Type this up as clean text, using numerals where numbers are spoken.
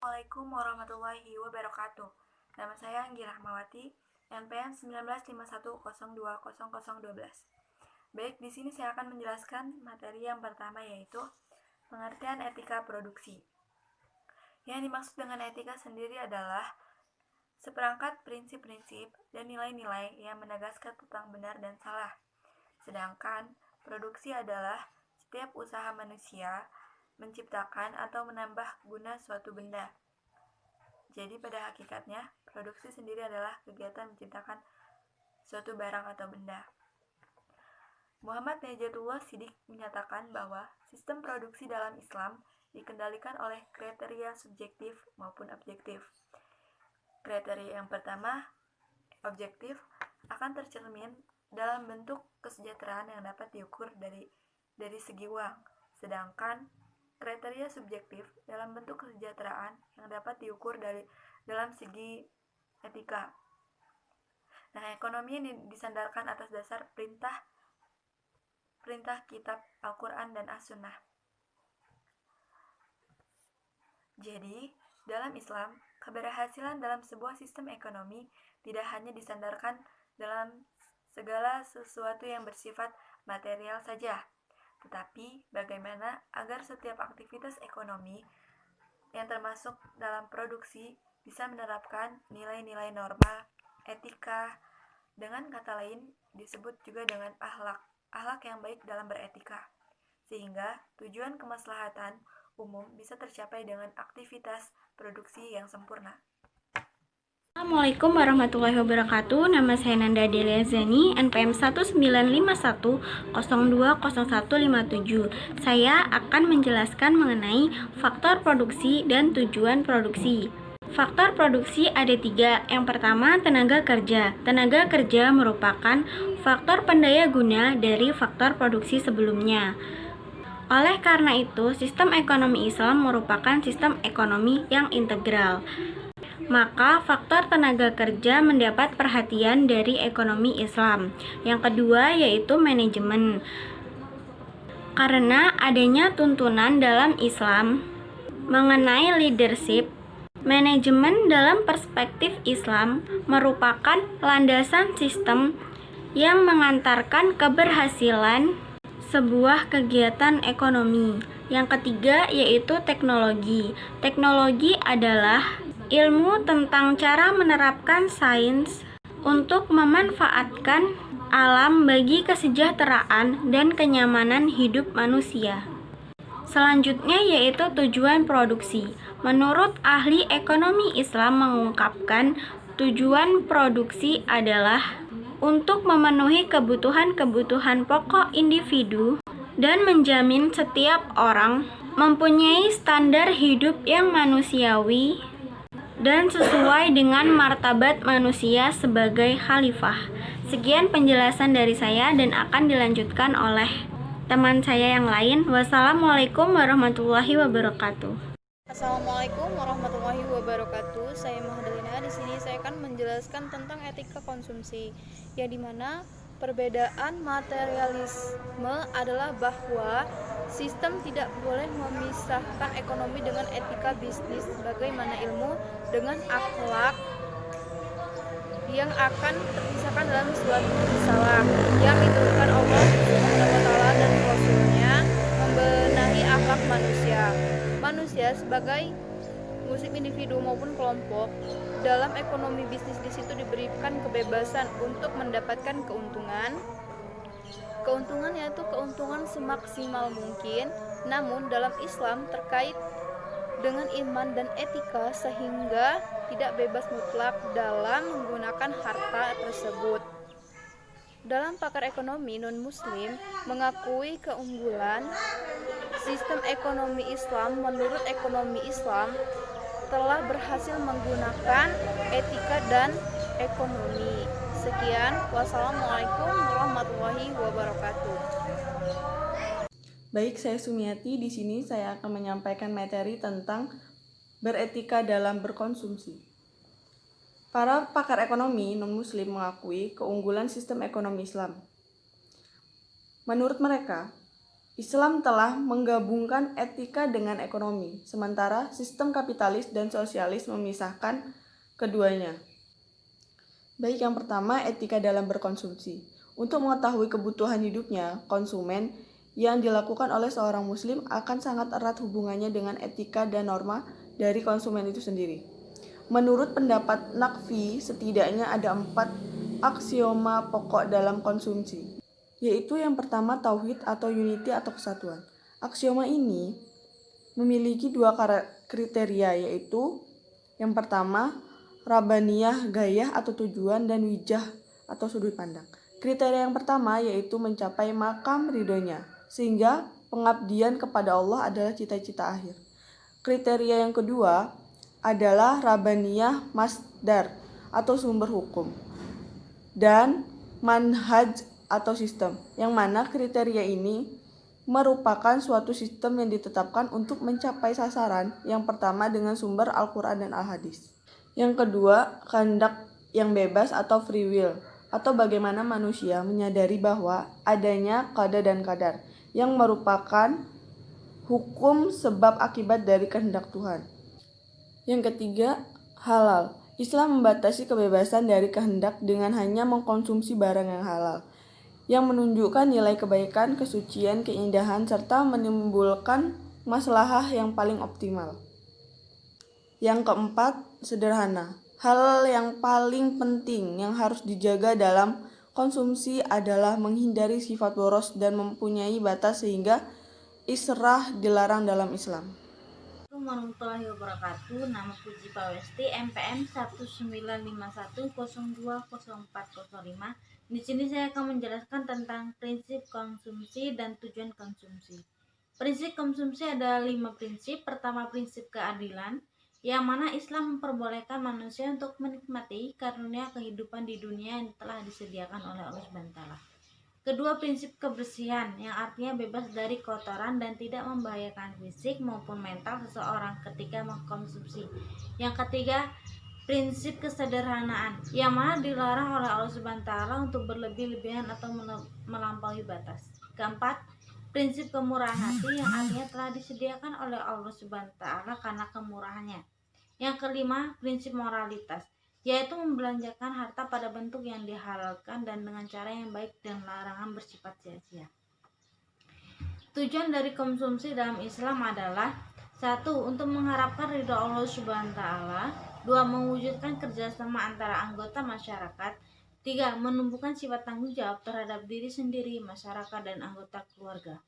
Assalamualaikum warahmatullahi wabarakatuh. Nama saya Anggi Rahmawati, NPM 1951020012. Baik, di sini saya akan menjelaskan materi yang pertama, yaitu pengertian etika produksi. Yang dimaksud dengan etika sendiri adalah seperangkat prinsip-prinsip dan nilai-nilai yang menegaskan tentang benar dan salah. Sedangkan produksi adalah setiap usaha manusia menciptakan atau menambah guna suatu benda. Jadi pada hakikatnya, produksi sendiri adalah kegiatan menciptakan suatu barang atau benda. Muhammad Najatullah Siddiq menyatakan bahwa sistem produksi dalam Islam dikendalikan oleh kriteria subjektif maupun objektif. Kriteria yang pertama, objektif, akan tercermin dalam bentuk kesejahteraan yang dapat diukur dari segi uang. Sedangkan kriteria subjektif dalam bentuk kesejahteraan yang dapat diukur dalam segi etika. Nah, ekonomi ini disandarkan atas dasar perintah kitab Al-Quran dan As-Sunnah. Jadi, dalam Islam, keberhasilan dalam sebuah sistem ekonomi tidak hanya disandarkan dalam segala sesuatu yang bersifat material saja, tetapi bagaimana agar setiap aktivitas ekonomi yang termasuk dalam produksi bisa menerapkan nilai-nilai norma, etika, dengan kata lain disebut juga dengan akhlak yang baik dalam beretika, sehingga tujuan kemaslahatan umum bisa tercapai dengan aktivitas produksi yang sempurna. Assalamualaikum warahmatullahi wabarakatuh. Nama saya Nanda Delia Zani, NPM 1951020157. Saya akan menjelaskan mengenai faktor produksi dan tujuan produksi. Faktor produksi ada 3. Yang pertama, tenaga kerja. Tenaga kerja merupakan faktor pendaya guna dari faktor produksi sebelumnya. Oleh karena itu, sistem ekonomi Islam merupakan sistem ekonomi yang integral. Maka faktor tenaga kerja mendapat perhatian dari ekonomi Islam. Yang kedua yaitu manajemen. Karena adanya tuntunan dalam Islam mengenai leadership, manajemen dalam perspektif Islam merupakan landasan sistem yang mengantarkan keberhasilan sebuah kegiatan ekonomi. Yang ketiga yaitu teknologi. Teknologi adalah ilmu tentang cara menerapkan sains untuk memanfaatkan alam bagi kesejahteraan dan kenyamanan hidup manusia. Selanjutnya yaitu tujuan produksi. Menurut ahli ekonomi Islam mengungkapkan, tujuan produksi adalah untuk memenuhi kebutuhan-kebutuhan pokok individu dan menjamin setiap orang mempunyai standar hidup yang manusiawi dan sesuai dengan martabat manusia sebagai khalifah. Sekian penjelasan dari saya dan akan dilanjutkan oleh teman saya yang lain. Wassalamualaikum warahmatullahi wabarakatuh. Assalamualaikum warahmatullahi wabarakatuh. Saya Mahdalina. Di sini saya akan menjelaskan tentang etika konsumsi, yang dimana perbedaan materialisme adalah bahwa sistem tidak boleh memisahkan ekonomi dengan etika bisnis, bagaimana ilmu dengan akhlak yang akan terpisahkan dalam suatu risalah yang diturunkan Allah SWT dan Rasulnya membenahi akhlak manusia sebagai musik individu maupun kelompok dalam ekonomi bisnis. Di situ diberikan kebebasan untuk mendapatkan keuntungan yaitu keuntungan semaksimal mungkin. Namun dalam Islam terkait dengan iman dan etika, sehingga tidak bebas mutlak dalam menggunakan harta tersebut. Dalam pakar ekonomi non-muslim mengakui keunggulan sistem ekonomi Islam. Menurut ekonomi Islam telah berhasil menggunakan etika dan ekonomi. Sekian, wassalamualaikum warahmatullahi wabarakatuh. Baik, saya Sumiati. Di sini saya akan menyampaikan materi tentang beretika dalam berkonsumsi. Para pakar ekonomi non-muslim mengakui keunggulan sistem ekonomi Islam. Menurut mereka, Islam telah menggabungkan etika dengan ekonomi, sementara sistem kapitalis dan sosialis memisahkan keduanya. Baik, yang pertama, etika dalam berkonsumsi. Untuk mengetahui kebutuhan hidupnya, konsumen yang dilakukan oleh seorang muslim akan sangat erat hubungannya dengan etika dan norma dari konsumen itu sendiri. Menurut pendapat Naqvi, setidaknya ada 4 aksioma pokok dalam konsumsi, yaitu yang pertama tauhid atau unity atau kesatuan. Aksioma ini memiliki 2 kriteria, yaitu yang pertama Rabaniyah, gaya atau tujuan, dan wijah atau sudut pandang. Kriteria yang pertama yaitu mencapai makam ridhonya, sehingga pengabdian kepada Allah adalah cita-cita akhir. Kriteria yang kedua adalah Rabaniyah masdar atau sumber hukum, dan manhaj atau sistem, yang mana kriteria ini merupakan suatu sistem yang ditetapkan untuk mencapai sasaran yang pertama dengan sumber Al-Quran dan Al-Hadis. Yang kedua, kehendak yang bebas atau free will, atau bagaimana manusia menyadari bahwa adanya qada dan qadar, yang merupakan hukum sebab akibat dari kehendak Tuhan. Yang ketiga, halal. Islam membatasi kebebasan dari kehendak dengan hanya mengkonsumsi barang yang halal, yang menunjukkan nilai kebaikan, kesucian, keindahan, serta menimbulkan maslahah yang paling optimal. Yang keempat, sederhana. Hal yang paling penting yang harus dijaga dalam konsumsi adalah menghindari sifat boros dan mempunyai batas sehingga israh dilarang dalam Islam. Assalamualaikum warahmatullahi wabarakatuh. Nama Puji Pawesti, MPM 1951020405. Di sini saya akan menjelaskan tentang prinsip konsumsi dan tujuan konsumsi. Prinsip konsumsi ada 5 prinsip. Pertama, prinsip keadilan, yang mana Islam memperbolehkan manusia untuk menikmati karunia kehidupan di dunia yang telah disediakan oleh Allah SWT. Kedua, prinsip kebersihan, yang artinya bebas dari kotoran dan tidak membahayakan fisik maupun mental seseorang ketika mengkonsumsi. Yang ketiga, prinsip kesederhanaan, yang mana dilarang oleh Allah SWT untuk berlebih-lebihan atau melampaui batas. Keempat, prinsip kemurahan hati, yang artinya telah disediakan oleh Allah SWT karena kemurahannya. Yang kelima, prinsip moralitas, yaitu membelanjakan harta pada bentuk yang dihalalkan dan dengan cara yang baik dan larangan bersifat sia-sia. Tujuan dari konsumsi dalam Islam adalah 1. Untuk mengharapkan ridha Allah SWT. 2. Mewujudkan kerjasama antara anggota masyarakat. 3. Menumbuhkan sifat tanggung jawab terhadap diri sendiri, masyarakat, dan anggota keluarga.